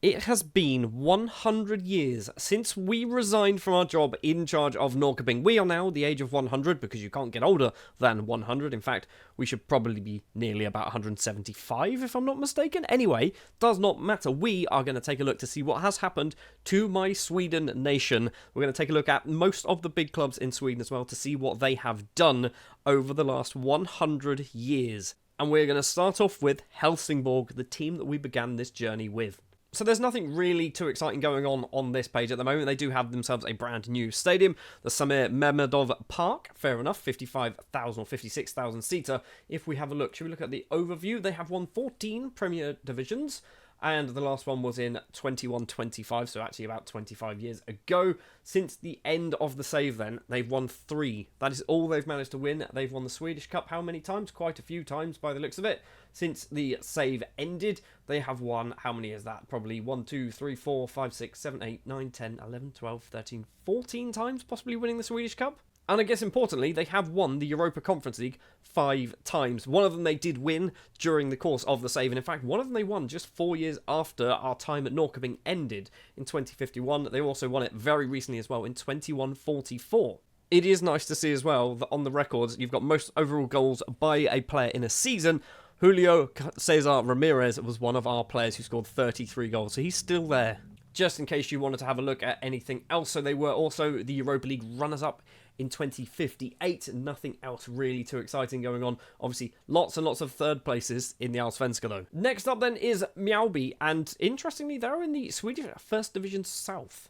It has been 100 years since we resigned from our job in charge of Norrköping. We are now the age of 100 because you can't get older than 100. In fact, we should probably be nearly about 175 if I'm not mistaken. Anyway, does not matter. We are going to take a look to see what has happened to my Sweden nation. We're going to take a look at most of the big clubs in Sweden as well to see what they have done over the last 100 years. And we're going to start off with Helsingborg, the team that we began this journey with. So there's nothing really too exciting going on this page at the moment. They do have themselves a brand new stadium, the Samir Mehmedov Park. Fair enough, 55,000 or 56,000 seater. If we have a look, should we look at the overview? They have won 14 Premier Divisions, and the last one was in 21-25, so actually about 25 years ago. Since the end of the save then, they've won 3. That is all they've managed to win. They've won the Swedish Cup how many times? Quite a few times by the looks of it. Since the save ended, they have won, how many is that? Probably 1, 2, 3, 4, 5, 6, 7, 8, 9, 10, 11, 12, 13, 14 times possibly winning the Swedish Cup. And I guess importantly, they have won the Europa Conference League 5 times. One of them they did win during the course of the save. And in fact, one of them they won just 4 years after our time at Norrköping ended in 2051. They also won it very recently as well in 21-44. It is nice to see as well that on the records, you've got most overall goals by a player in a season. Julio Cesar Ramirez was one of our players who scored 33 goals. So he's still there. Just in case you wanted to have a look at anything else. So they were also the Europa League runners-up in 2058. Nothing else really too exciting going on. Obviously, lots and lots of third places in the Allsvenskan though. Next up then is Mjällby, and interestingly, they're in the Swedish First Division South.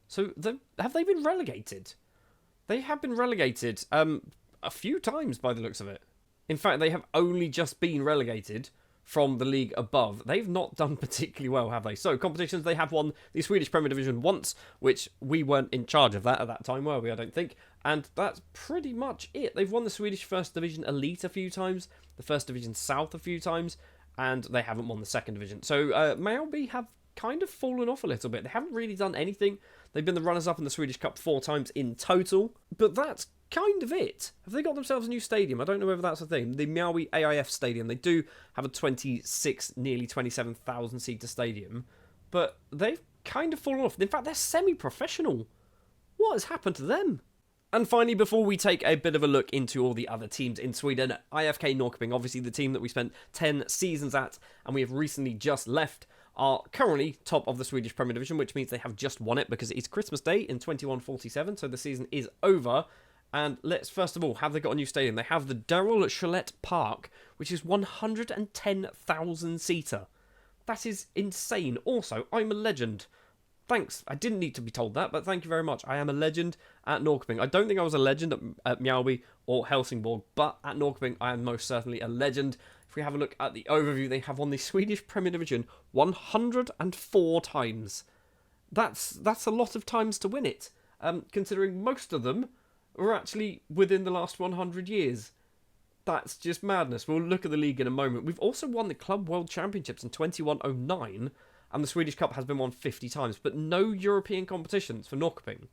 So have they been relegated? They have been relegated a few times by the looks of it. In fact, they have only just been relegated from the league above. They've not done particularly well, have they? So, competitions, they have won the Swedish Premier Division once, which we weren't in charge of that at that time, were we? I don't think. And that's pretty much it. They've won the Swedish First Division Elite a few times, the First Division South a few times, and they haven't won the Second Division. So, Mjällby have kind of fallen off a little bit. They haven't really done anything. They've been the runners-up in the Swedish Cup 4 times in total, but that's kind of it. Have they got themselves a new stadium? I don't know whether that's a thing. The Mjällby AIF Stadium, they do have a 26, nearly 27,000 seater stadium, but they've kind of fallen off. In fact, they're semi-professional. What has happened to them? And finally, before we take a bit of a look into all the other teams in Sweden, IFK Norrköping, obviously the team that we spent 10 seasons at, and we have recently just left, are currently top of the Swedish Premier Division, which means they have just won it because it's Christmas Day in 21-47, so the season is over. And let's first of all, have they got a new stadium? They have the Daryl Chalet Park, which is 110,000 seater. That is insane. Also, I'm a legend. Thanks. I didn't need to be told that, but thank you very much. I am a legend at Norrköping. I don't think I was a legend at Mjällby or Helsingborg, but at Norrköping, I am most certainly a legend. If we have a look at the overview, they have won the Swedish Premier Division 104 times. That's a lot of times to win it, considering most of them were actually within the last 100 years. That's just madness. We'll look at the league in a moment. We've also won the Club World Championships in 2109, and the Swedish Cup has been won 50 times, but no European competitions for Norrköping.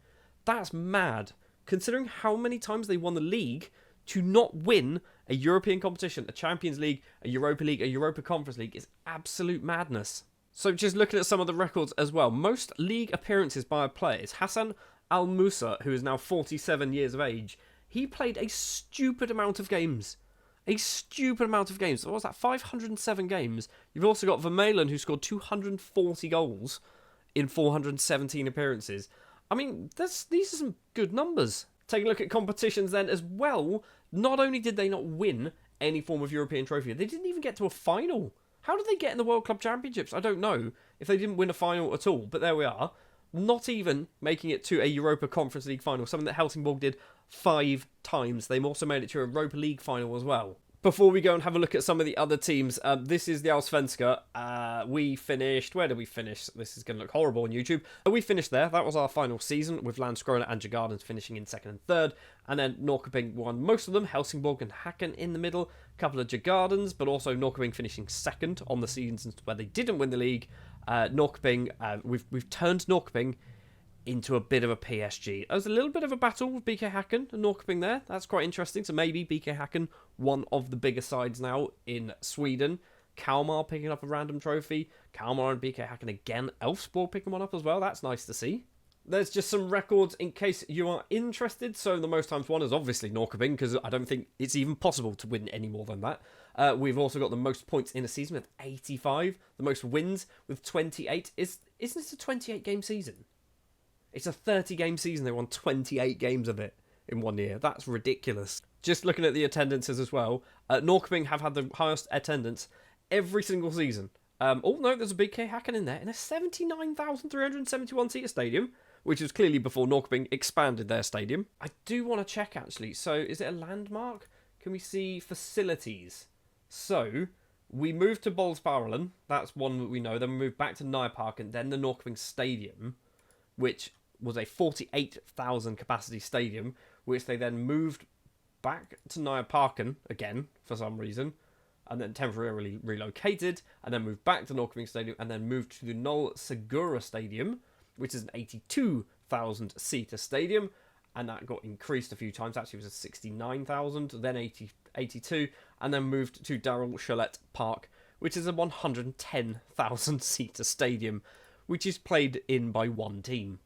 That's mad, considering how many times they won the league. To not win a European competition, a Champions League, a Europa Conference League is absolute madness. So just looking at some of the records as well, most league appearances by a player is Hassan Al-Musa, who is now 47 years of age. He played a stupid amount of games. A stupid amount of games. What was that? 507 games. You've also got Vermeulen, who scored 240 goals in 417 appearances. I mean, these are some good numbers. Taking a look at competitions then as well, not only did they not win any form of European trophy, they didn't even get to a final. How did they get in the World Club Championships? I don't know if they didn't win a final at all, but there we are. Not even making it to a Europa Conference League final, something that Helsingborg did 5 times. They also made it to a Europa League final as well. Before we go and have a look at some of the other teams, this is the Allsvenskan. We finished... Where did we finish? This is going to look horrible on YouTube. We finished there. That was our final season, with Landskrona and Djurgården finishing in 2nd and 3rd. And then Norrköping won most of them. Helsingborg and Häcken in the middle. A couple of Djurgårdens, but also Norrköping finishing 2nd on the seasons where they didn't win the league. Norrköping, we've turned Norrköping into a bit of a PSG. There's a little bit of a battle with BK Häcken and Norrköping there. That's quite interesting. So maybe BK Häcken, one of the bigger sides now in Sweden. Kalmar picking up a random trophy. Kalmar and BK Häcken again. Elfsborg picking one up as well. That's nice to see. There's just some records in case you are interested. So the most times won is obviously Norrköping, because I don't think it's even possible to win any more than that. We've also got the most points in a season with 85. The most wins with 28. Isn't this a 28-game season? It's a 30-game season. They won 28 games of it in 1 year. That's ridiculous. Just looking at the attendances as well, Norrköping have had the highest attendance every single season. Oh no, there's a BK Häcken in there in a 79,371-seater stadium, which was clearly before Norrköping expanded their stadium. I do want to check, actually. So, is it a landmark? Can we see facilities? So, we moved to Bollsparlen. That's one that we know. Then we moved back to Nyapark, and then the Norrköping Stadium, which was a 48,000 capacity stadium, which they then moved back to Nyaparken again, for some reason, and then temporarily relocated, and then moved back to Norrköping Stadium, and then moved to the Noll Segura Stadium, which is an 82,000-seater stadium, and that got increased a few times. Actually, it was a 69,000, then 82, and then moved to Darrell Chalet Park, which is a 110,000-seater stadium, which is played in by one team.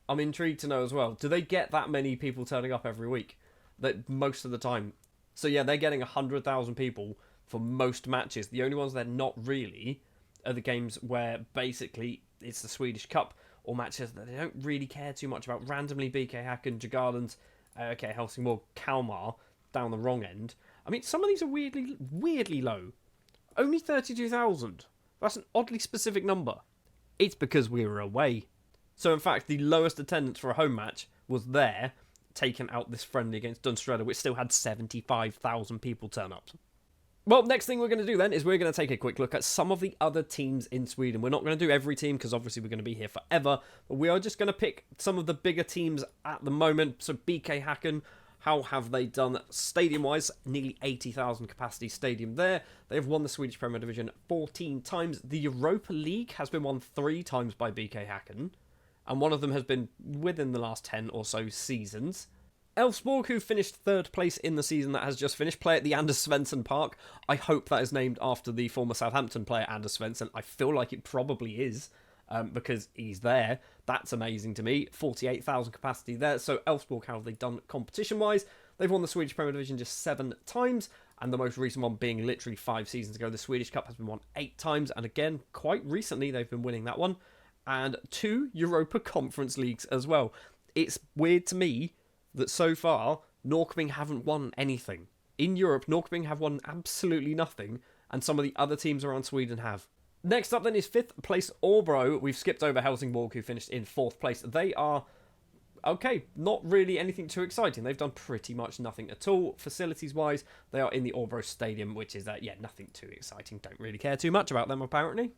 I'm intrigued to know as well, do they get that many people turning up every week? That most of the time. So yeah, they're getting 100,000 people for most matches. The only ones they're not really are the games where basically it's the Swedish Cup, or matches that they don't really care too much about. Randomly BK Häcken, Djurgårdens, Helsingborg, Kalmar, down the wrong end. I mean, some of these are weirdly low. Only 32,000. That's an oddly specific number. It's because we were away. So in fact, the lowest attendance for a home match was there, taken out this friendly against Dunströder, which still had 75,000 people turn up. Well, next thing we're going to do then is we're going to take a quick look at some of the other teams in Sweden. We're not going to do every team because obviously we're going to be here forever, but we are just going to pick some of the bigger teams at the moment. So BK Häcken, how have they done stadium-wise? Nearly 80,000 capacity stadium there. They've won the Swedish Premier Division 14 times. The Europa League has been won 3 times by BK Häcken, and one of them has been within the last 10 or so seasons. Elfsborg, who finished 3rd place in the season that has just finished, play at the Anders Svensson Park. I hope that is named after the former Southampton player Anders Svensson. I feel like it probably is, because he's there. That's amazing to me. 48,000 capacity there. So Elfsborg, how have they done competition-wise? They've won the Swedish Premier Division just 7 times, and the most recent one being literally 5 seasons ago. The Swedish Cup has been won 8 times, and again, quite recently they've been winning that one. And 2 Europa Conference Leagues as well. It's weird to me that so far, Norrköping haven't won anything. In Europe, Norrköping have won absolutely nothing, and some of the other teams around Sweden have. Next up then is 5th place Åbro. We've skipped over Helsingborg, who finished in 4th place. They are, okay, not really anything too exciting. They've done pretty much nothing at all. Facilities-wise, they are in the Åbro Stadium, which is, nothing too exciting. Don't really care too much about them, apparently.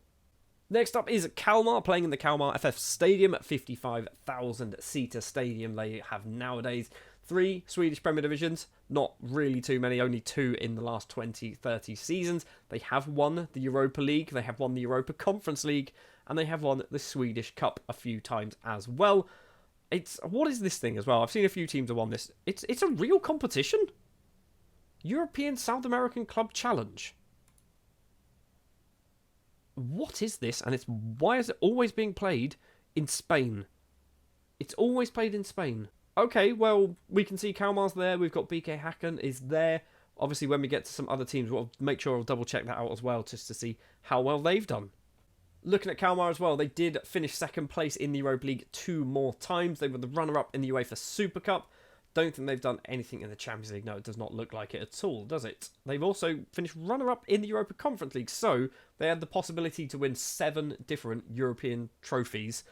Next up is Kalmar, playing in the Kalmar FF Stadium, 55,000-seater stadium they have nowadays. 3 Swedish Premier Divisions, not really too many, only 2 in the last 20, 30 seasons. They have won the Europa League, they have won the Europa Conference League, and they have won the Swedish Cup a few times as well. What is this thing as well? I've seen a few teams have won this. It's a real competition? European South American Club Challenge. What is this? And why is it always being played in Spain? It's always played in Spain. Okay, well, we can see Kalmar's there. We've got BK Häcken is there. Obviously, when we get to some other teams, we'll make sure I'll double check that out as well, just to see how well they've done. Looking at Kalmar as well, they did finish 2nd place in the Europa League 2 more times. They were the runner-up in the UEFA Super Cup. Don't think they've done anything in the Champions League. No, it does not look like it at all, does it? They've also finished runner-up in the Europa Conference League, so they had the possibility to win 7 different European trophies,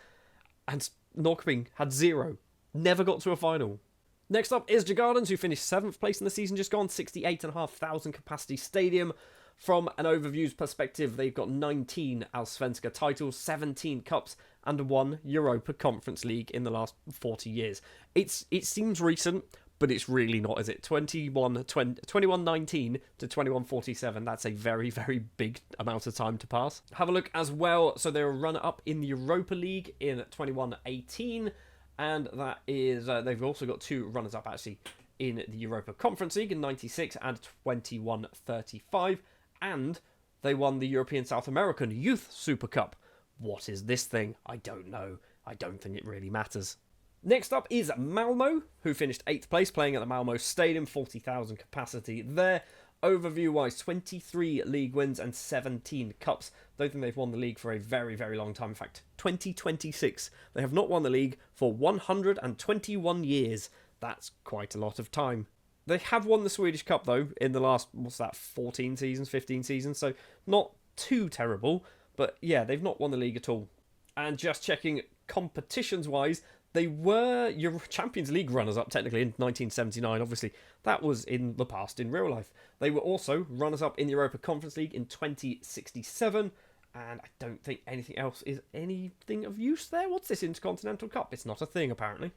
and Norrköping had 0. Never got to a final. Next up is Djurgårdens, who finished 7th place in the season just gone, 68,500 capacity stadium. From an overview's perspective, they've got 19 Allsvenska titles, 17 cups, and 1 Europa Conference League in the last 40 years. It seems recent, but it's really not, is it? 2119 to 2147. That's a very, very big amount of time to pass. Have a look as well. So they're a runner-up in the Europa League in 2118, and that is they've also got 2 runners-up actually in the Europa Conference League in 96 and 2135. And they won the European South American Youth Super Cup. What is this thing? I don't know. I don't think it really matters. Next up is Malmo, who finished 8th place, playing at the Malmo Stadium, 40,000 capacity there. Overview-wise, 23 league wins and 17 cups. Don't think they've won the league for a very, very long time. In fact, 2026. They have not won the league for 121 years. That's quite a lot of time. They have won the Swedish Cup, though, in the last, 14 seasons, 15 seasons, so not too terrible. But yeah, they've not won the league at all. And just checking competitions-wise, they were Champions League runners-up, technically, in 1979. Obviously, that was in the past, in real life. They were also runners-up in the Europa Conference League in 2067. And I don't think anything else is anything of use there. What's this Intercontinental Cup? It's not a thing, apparently.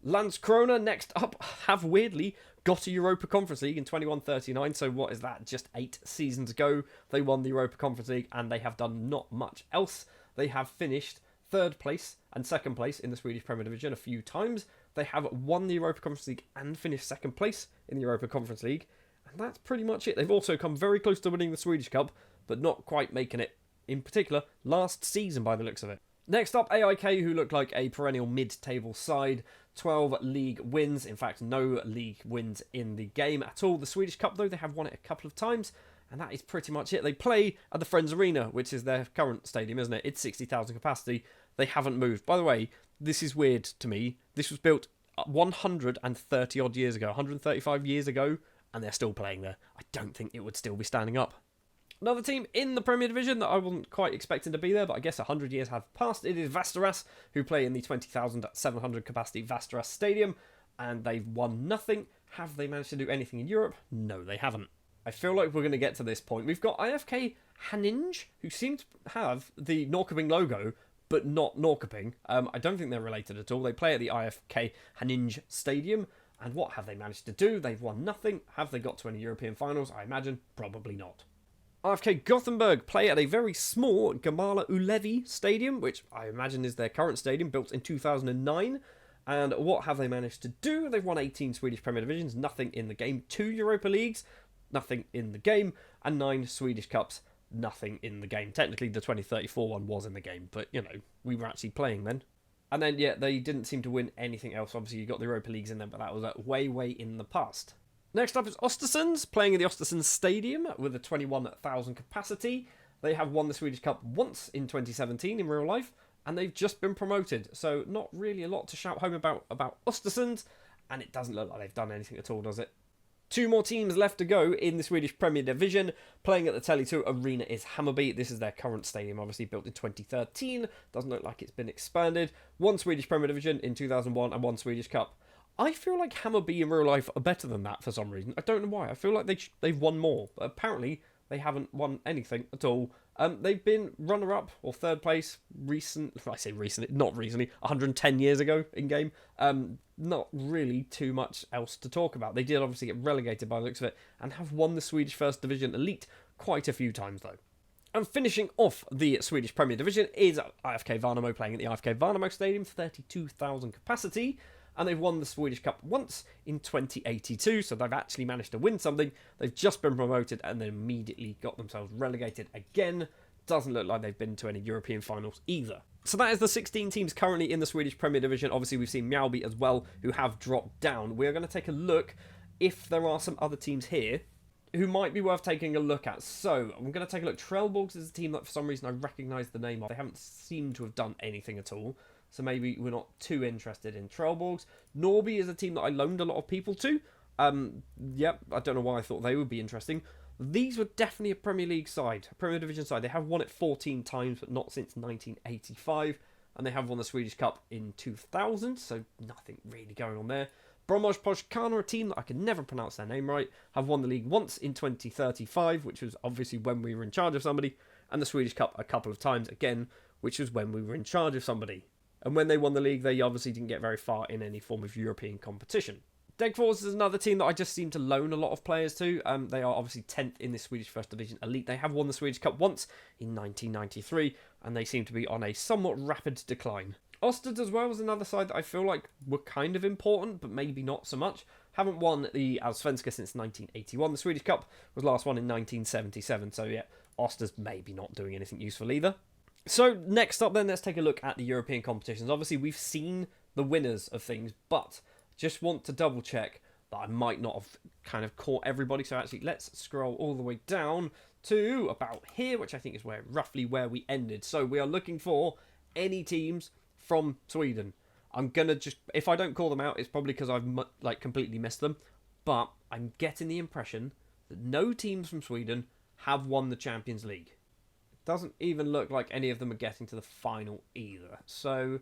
Landskrona, next up, have weirdly got a Europa Conference League in 2139. So what is that? Just 8 seasons ago, they won the Europa Conference League, and they have done not much else. They have finished 3rd place and 2nd place in the Swedish Premier Division a few times. They have won the Europa Conference League and finished 2nd place in the Europa Conference League. And that's pretty much it. They've also come very close to winning the Swedish Cup, but not quite making it, in particular, last season by the looks of it. Next up, AIK, who look like a perennial mid-table side. 12 league wins. In fact, no league wins in the game at all. The Swedish Cup, though, they have won it a couple of times. And that is pretty much it. They play at the Friends Arena, which is their current stadium, isn't it? It's 60,000 capacity. They haven't moved. By the way, this is weird to me. This was built 130 odd years ago, 135 years ago, and they're still playing there. I don't think it would still be standing up. Another team in the Premier Division that I wasn't quite expecting to be there, but I guess 100 years have passed. It is Västerås, who play in the 20,700 capacity Västerås Stadium, and they've won nothing. Have they managed to do anything in Europe? No, they haven't. I feel like we're going to get to this point. We've got IFK Haninge, who seem to have the Norrköping logo, but not Norrköping. I don't think they're related at all. They play at the IFK Haninge Stadium, and what have they managed to do? They've won nothing. Have they got to any European finals? I imagine probably not. IFK Gothenburg play at a very small Gamala Ullevi Stadium, which I imagine is their current stadium, built in 2009. And what have they managed to do? They've won 18 Swedish Premier Divisions, nothing in the game, 2 Europa Leagues, nothing in the game, and 9 Swedish Cups, nothing in the game. Technically, the 2034 one was in the game, but, you know, we were actually playing then. And then, yeah, they didn't seem to win anything else. Obviously, you got the Europa Leagues in there, but that was way, way in the past. Next up is Östersunds, playing in the Östersund Stadium with a 21,000 capacity. They have won the Swedish Cup once in 2017 in real life, and they've just been promoted. So not really a lot to shout home about Östersund, and it doesn't look like they've done anything at all, does it? 2 more teams left to go in the Swedish Premier Division. Playing at the Tele2 Arena is Hammarby. This is their current stadium, obviously built in 2013. Doesn't look like it's been expanded. 1 Swedish Premier Division in 2001 and 1 Swedish Cup. I feel like Hammarby in real life are better than that for some reason. I don't know why. I feel like they've won more. But apparently, they haven't won anything at all. They've been runner-up or 3rd place not recently, 110 years ago in-game. Not really too much else to talk about. They did obviously get relegated by the looks of it and have won the Swedish First Division Elite quite a few times, though. And finishing off the Swedish Premier Division is IFK Värnamo, playing at the IFK Värnamo Stadium, 32,000 capacity. And they've won the Swedish Cup once in 2082, so they've actually managed to win something. They've just been promoted and then immediately got themselves relegated again. Doesn't look like they've been to any European finals either. So that is the 16 teams currently in the Swedish Premier Division. Obviously, we've seen Mjällby as well, who have dropped down. We're going to take a look if there are some other teams here who might be worth taking a look at. So I'm going to take a look. Trelleborgs is a team that for some reason I recognise the name of. They haven't seemed to have done anything at all. So maybe we're not too interested in Trelleborgs. Norrby is a team that I loaned a lot of people to. Yep, I don't know why I thought they would be interesting. These were definitely a Premier League side, a Premier Division side. They have won it 14 times, but not since 1985. And they have won the Swedish Cup in 2000, so nothing really going on there. Brommos Poshkana, a team that I can never pronounce their name right, have won the league once in 2035, which was obviously when we were in charge of somebody. And the Swedish Cup a couple of times again, which was when we were in charge of somebody. And when they won the league, they obviously didn't get very far in any form of European competition. Degerfors is another team that I just seem to loan a lot of players to. They are obviously 10th in the Swedish First Division Elite. They have won the Swedish Cup once in 1993, and they seem to be on a somewhat rapid decline. Ostend as well was another side that I feel like were kind of important, but maybe not so much. Haven't won the Allsvenska since 1981. The Swedish Cup was last won in 1977, so yeah, Oster's maybe not doing anything useful either. So next up then, let's take a look at the European competitions. Obviously, we've seen the winners of things, but just want to double check that I might not have kind of caught everybody. So actually, let's scroll all the way down to about here, which I think is roughly where we ended. So we are looking for any teams from Sweden. I'm gonna just, if I don't call them out, it's probably because I've like completely missed them. But I'm getting the impression that no teams from Sweden have won the Champions League. It doesn't even look like any of them are getting to the final either. So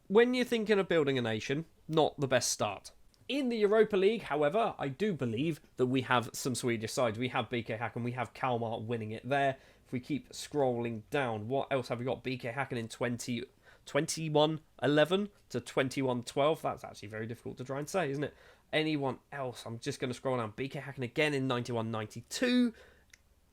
when you're thinking of building a nation, not the best start. In the Europa League, however, I do believe that we have some Swedish sides. We have BK Häcken, we have Kalmar winning it there. If we keep scrolling down, what else have we got? BK Häcken in 21-11 to 21-12. That's actually very difficult to try and say, isn't it? Anyone else? I'm just going to scroll down. BK Häcken again in 91-92.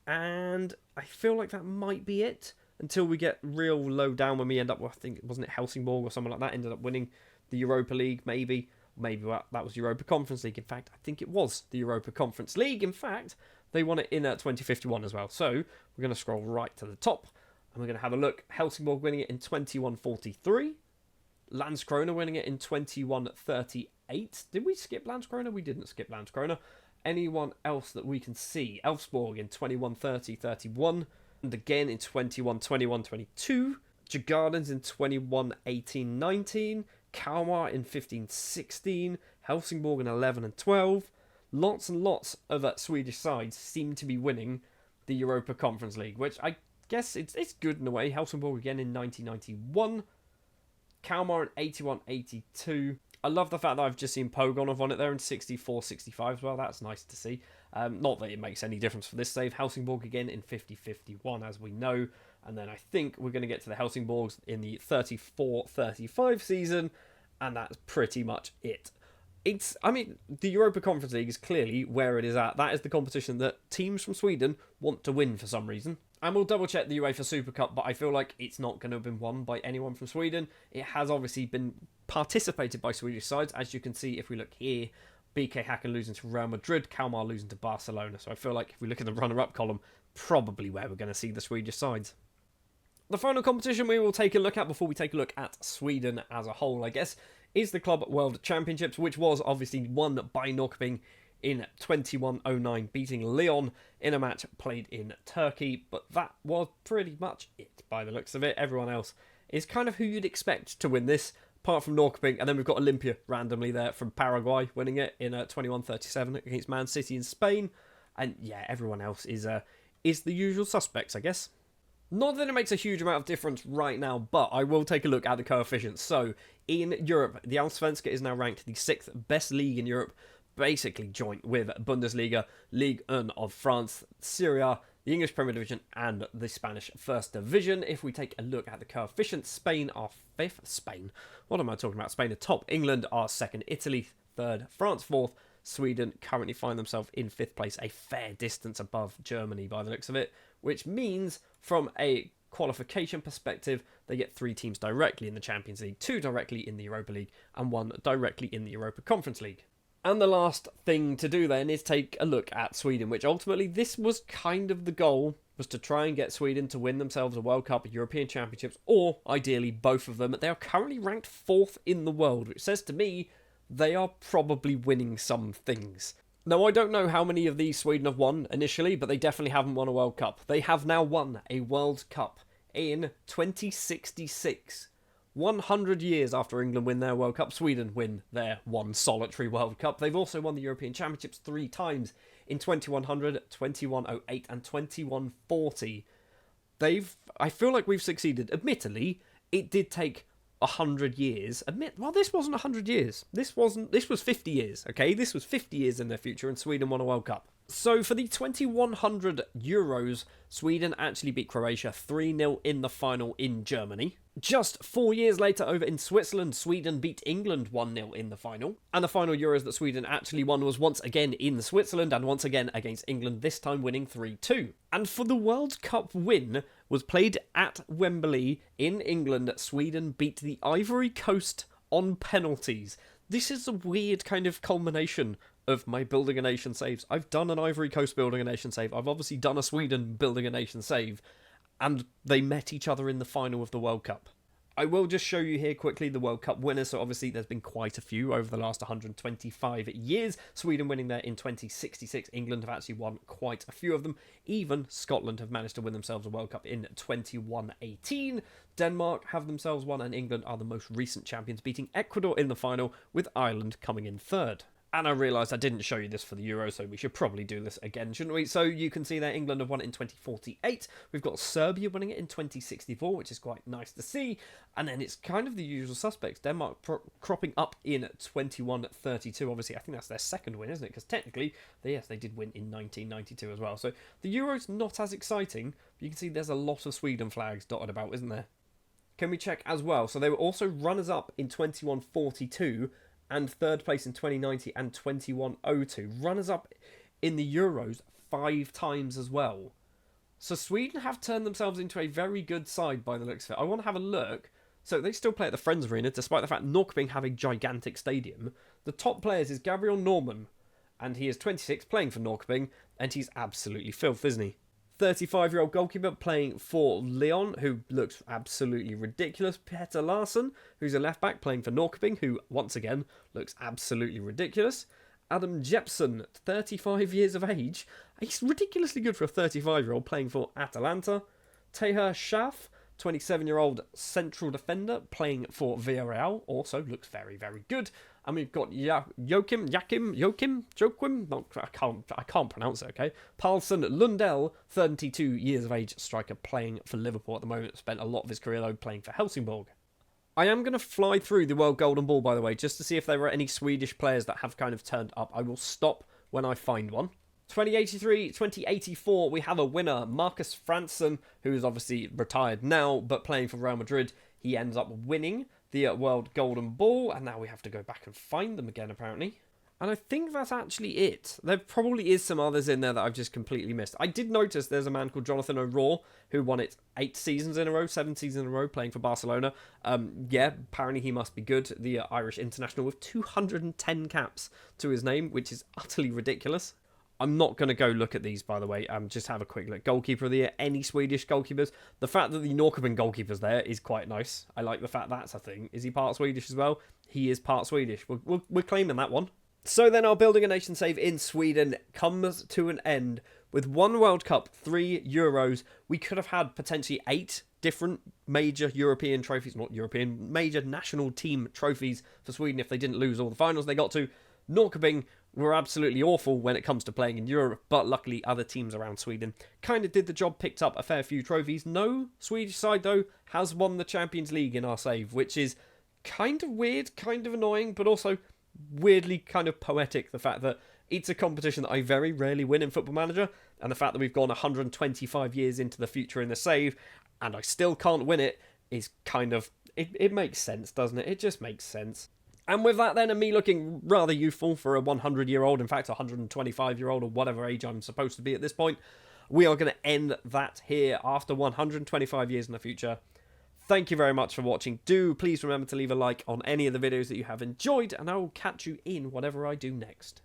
And I feel like that might be it until we get real low down when we end up, I think, wasn't it Helsingborg or someone like that ended up winning the Europa League, maybe. Maybe that was Europa Conference League. In fact, I think it was the Europa Conference League. In fact, they won it in 2051 as well. So we're going to scroll right to the top and we're going to have a look. Helsingborg winning it in 21-43. Landskrona winning it in 21-38. Did we skip Landskrona? We didn't skip Landskrona. Anyone else that we can see? Elfsborg in 21-30-31. And again in 21-21-22. Djurgårdens in 21-18-19. Kalmar in 15-16, Helsingborg in 11-12. Lots and lots of Swedish sides seem to be winning the Europa Conference League, which I guess it's good in a way. Helsingborg again in 1991, Kalmar in 81-82. I love the fact that I've just seen Pogonov on it there in 64-65 as well. That's nice to see. Not that it makes any difference for this save. Helsingborg again in 50-51, as we know. And then I think we're going to get to the Helsingborgs in the 34-35 season, and that's pretty much it. The Europa Conference League is clearly where it is at. That is the competition that teams from Sweden want to win for some reason. And we'll double check the UEFA Super Cup, but I feel like it's not going to have been won by anyone from Sweden. It has obviously been participated by Swedish sides, as you can see if we look here. BK Häcken losing to Real Madrid, Kalmar losing to Barcelona. So I feel like if we look at the runner-up column, probably where we're going to see the Swedish sides. The final competition we will take a look at before we take a look at Sweden as a whole, I guess, is the Club World Championships, which was obviously won by Norrköping in 21-09, beating Lyon in a match played in Turkey. But that was pretty much it by the looks of it. Everyone else is kind of who you'd expect to win this, apart from Norrköping. And then we've got Olympia randomly there from Paraguay winning it in 21-37 against Man City in Spain. And yeah, everyone else is the usual suspects, I guess. Not that it makes a huge amount of difference right now, but I will take a look at the coefficients. So, in Europe, the Allsvenskan is now ranked the 6th best league in Europe, basically joint with Bundesliga, Ligue 1 of France, Serie A, the English Premier Division, and the Spanish First Division. If we take a look at the coefficients, Spain are 5th. Spain? What am I talking about? Spain are top. England are 2nd. Italy 3rd. France 4th. Sweden currently find themselves in 5th place, a fair distance above Germany by the looks of it, which means from a qualification perspective, they get 3 teams directly in the Champions League, 2 directly in the Europa League, and 1 directly in the Europa Conference League. And the last thing to do then is take a look at Sweden, which ultimately this was kind of the goal, was to try and get Sweden to win themselves a World Cup, a European Championships, or ideally both of them. They are currently ranked 4th in the world, which says to me they are probably winning some things. Now, I don't know how many of these Sweden have won initially, but they definitely haven't won a World Cup. They have now won a World Cup in 2066. 100 years after England win their World Cup, Sweden win their one solitary World Cup. They've also won the European Championships 3 times in 2100, 2108 and 2140. I feel like we've succeeded. Admittedly, it did take 100 years. This wasn't 100 years. This was 50 years, okay? This was 50 years in their future, and Sweden won a World Cup. So for the 2100 Euros, Sweden actually beat Croatia 3-0 in the final in Germany. Just 4 years later, over in Switzerland, Sweden beat England 1-0 in the final. And the final Euros that Sweden actually won was once again in Switzerland and once again against England, this time winning 3-2. And for the World Cup win was played at Wembley in England. Sweden beat the Ivory Coast on penalties. This is a weird kind of culmination of my Building a Nation saves. I've done an Ivory Coast Building a Nation save. I've obviously done a Sweden Building a Nation save. And they met each other in the final of the World Cup. I will just show you here quickly the World Cup winners. So obviously there's been quite a few over the last 125 years. Sweden winning there in 2066. England have actually won quite a few of them. Even Scotland have managed to win themselves a World Cup in 2118. Denmark have themselves won, and England are the most recent champions, beating Ecuador in the final, with Ireland coming in third. And I realised I didn't show you this for the Euro, so we should probably do this again, shouldn't we? So you can see there England have won it in 2048. We've got Serbia winning it in 2064, which is quite nice to see. And then it's kind of the usual suspects. Denmark cropping up in 2132. Obviously, I think that's their second win, isn't it? Because technically, they did win in 1992 as well. So the Euro's not as exciting, but you can see there's a lot of Sweden flags dotted about, isn't there? Can we check as well? So they were also runners-up in 2142, and third place in 2090 and 2102. Runners-up in the Euros 5 times as well. So Sweden have turned themselves into a very good side by the looks of it. I want to have a look. So they still play at the Friends Arena, despite the fact Norrköping have a gigantic stadium. The top players is Gabriel Norman, and he is 26, playing for Norrköping, and he's absolutely filth, isn't he? 35-year-old goalkeeper playing for Lyon, who looks absolutely ridiculous. Peter Larsson, who's a left-back playing for Norrköping, who, once again, looks absolutely ridiculous. Adam Jepsen, 35 years of age. He's ridiculously good for a 35-year-old playing for Atalanta. Teher Schaaf, 27-year-old central defender playing for Villarreal, also looks very, very good. And we've got Joachim, I can't pronounce it, okay? Paulsen Lundell, 32 years of age, striker playing for Liverpool at the moment. Spent a lot of his career, though, playing for Helsingborg. I am going to fly through the World Golden Ball, by the way, just to see if there are any Swedish players that have kind of turned up. I will stop when I find one. 2083, 2084, we have a winner, Marcus Fransson, who is obviously retired now, but playing for Real Madrid. He ends up winning the World Golden Ball, and now we have to go back and find them again, apparently. And I think that's actually it. There probably is some others in there that I've just completely missed. I did notice there's a man called Jonathan O'Rourke, who won it 7 seasons in a row, playing for Barcelona. Yeah, apparently he must be good. The Irish international with 210 caps to his name, which is utterly ridiculous. I'm not going to go look at these, by the way. Just have a quick look. Goalkeeper of the year, any Swedish goalkeepers. The fact that the Norrköping goalkeeper's there is quite nice. I like the fact that's a thing. Is he part Swedish as well? He is part Swedish. We're claiming that one. So then our Building a Nation save in Sweden comes to an end with 1 World Cup, 3 Euros. We could have had potentially 8 different major European trophies. Not European, major national team trophies for Sweden if they didn't lose all the finals they got to. Norrköping were absolutely awful when it comes to playing in Europe, but luckily other teams around Sweden kind of did the job, picked up a fair few trophies. No Swedish side, though, has won the Champions League in our save, which is kind of weird, kind of annoying, but also weirdly kind of poetic, the fact that it's a competition that I very rarely win in Football Manager, and the fact that we've gone 125 years into the future in the save, and I still can't win it, is kind of... It makes sense, doesn't it? It just makes sense. And with that then, and me looking rather youthful for a 100-year-old, in fact a 125-year-old or whatever age I'm supposed to be at this point, we are going to end that here after 125 years in the future. Thank you very much for watching. Do please remember to leave a like on any of the videos that you have enjoyed, and I will catch you in whatever I do next.